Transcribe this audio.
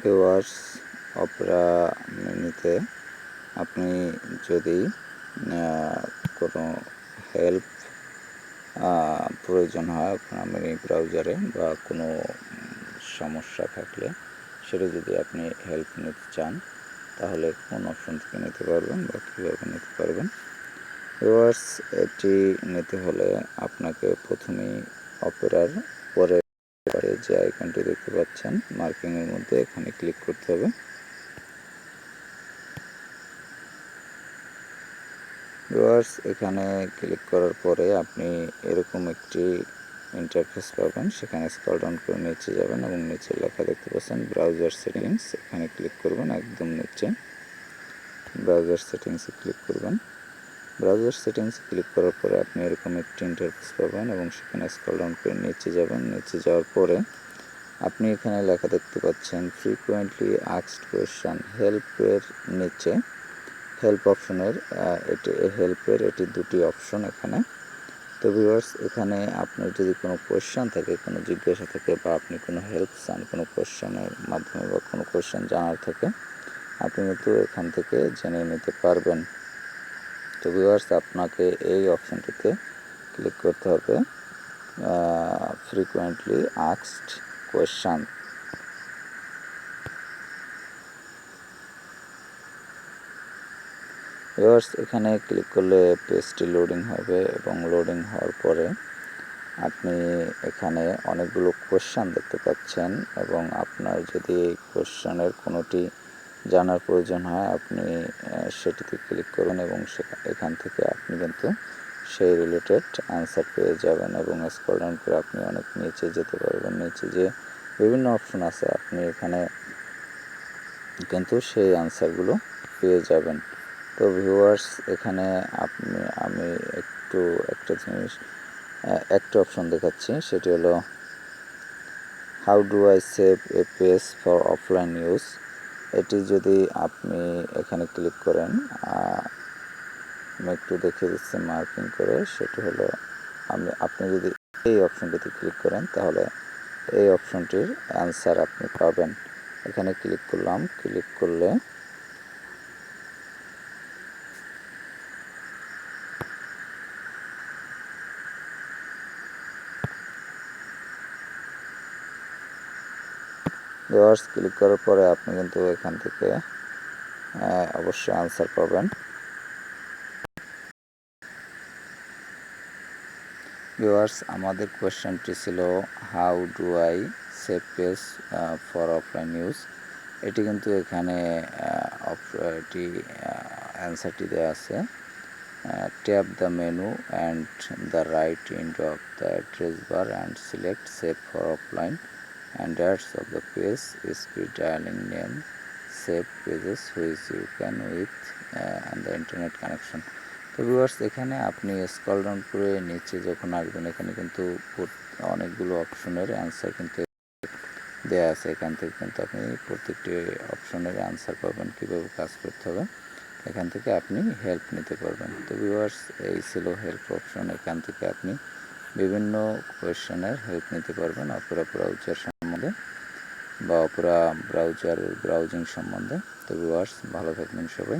Viewers, Opera মিনিতে আপনি যদি কোনো হেল্প প্রয়োজন হয় আপনার মিনি ব্রাউজারে বা কোনো সমস্যা থাকলে সেটা যদি আপনি হেল্প নিতে চান তাহলে কোন অপশন থেকে নিতে পারবেন বা কীভাবে নিতে পারবেন। ভিউয়ার্স, এটি নিতে হলে আপনাকে প্রথমেই অপেরার পরে যে আইকনটি দেখতে পাচ্ছেন মার্কিংয়ের মধ্যে, এখানে ক্লিক করতে হবে। ভিউয়ার্স, এখানে ক্লিক করার পরে আপনি এরকম একটি ইন্টারফেস পাবেন। সেখানে স্ক্রল ডাউন করে নিচে যাবেন এবং নিচে লেখা দেখতে পাচ্ছেন ব্রাউজার সেটিংস, এখানে ক্লিক করবেন। একদম নিচে ব্রাউজার সেটিংসে ক্লিক করবেন। ব্রাউজার সেটিংসে ক্লিক করার পরে আপনি এরকম একটি ইন্টারফেস পাবেন এবং সেখানে স্ক্রল ডাউন করে নিচে যাবেন। নিচে যাওয়ার পরে আপনি এখানে লেখা দেখতে পাচ্ছেন ফ্রিকোয়েন্টলি আস্কড কোয়েশ্চন, হেল্পের নিচে হেল্প অপশনের এটি দুটি অপশন এখানে। তো ভিউয়ার্স, এখানে আপনার যদি কোনো কোয়েশ্চেন থাকে, কোনো জিজ্ঞাসা থাকে বা আপনি কোনো হেল্প চান কোনো কোয়েশ্চেনের মাধ্যমে বা কোনো কোয়েশ্চেন জানার থাকে, আপনি কিন্তু এখান থেকে জেনে নিতে পারবেন। তো ভিউয়ার্স, আপনাকে এই অপশনটিতে ক্লিক করতে হবে, ফ্রিকোয়েন্টলি আস্কড কোয়েশ্চন। ভিউয়ার্স, এখানে ক্লিক করলে পেজটি লোডিং হবে এবং লোডিং হওয়ার পরে আপনি এখানে অনেকগুলো কোয়েশ্চেন দেখতে পাচ্ছেন এবং আপনার যদি কোয়েশ্চেনের কোনোটি জানার প্রয়োজন হয় আপনি সেটিতে ক্লিক করবেন এবং এখান থেকে আপনি কিন্তু সেই রিলেটেড অ্যান্সার পেয়ে যাবেন এবং স্ক্রল ডাউন করে আপনি অনেক নিচে যেতে পারবেন। নিচে যে বিভিন্ন অপশন আছে আপনি এখানে কিন্তু সেই অ্যান্সারগুলো পেয়ে যাবেন। তো ভিউয়ার্স, এখানে আমি একটা জিনিস একটা অপশন দেখাচ্ছি, সেটি হলো how do I save A page for offline use. এটি যদি আপনি এখানে ক্লিক করেন, আমি একটু দেখিয়ে দিচ্ছি মার্কিং করে, সেটি হলো আপনি যদি এই অপশনটিতে ক্লিক করেন তাহলে এই অপশনটির অ্যান্সার আপনি পাবেন। এখানে ক্লিক করলাম, ক্লিক করলে ভিউয়ার্স, ক্লিক করার পরে আপনি কিন্তু এখান থেকে অবশ্যই আনসার পাবেন। ভিউয়ার্স, আমাদের কোয়েশ্চেনটি ছিল how do I save page for offline use. এটি কিন্তু এখানে এটি অ্যান্সারটি দেওয়া আছে। Tap the menu and the right end of the address bar and select save for offline and ads of the page speed dialing name save pages which you can with and the internet connection. তো viewers, এখানে আপনি scroll down করে নিচে যখন আসবেন এখানে কিন্তু অনেকগুলো অপশনের অ্যান্সার কিন্তু দেওয়া আছে। এখান থেকে কিন্তু আপনি প্রত্যেকটি অপশনের অ্যান্সার পাবেন, কীভাবে কাজ করতে হবে এখান থেকে আপনি হেল্প নিতে পারবেন। তো ভিউয়ার্স, এই ছিল হেল্প অপশন। এখান থেকে আপনি বিভিন্ন কোয়েশ্চেনের হেল্প নিতে পারবেন অপেরা ব্রাউজার সম্বন্ধে বা অপেরা ব্রাউজিং সম্বন্ধে। তো ভিউয়ার্স, ভালো থাকবেন সবাই।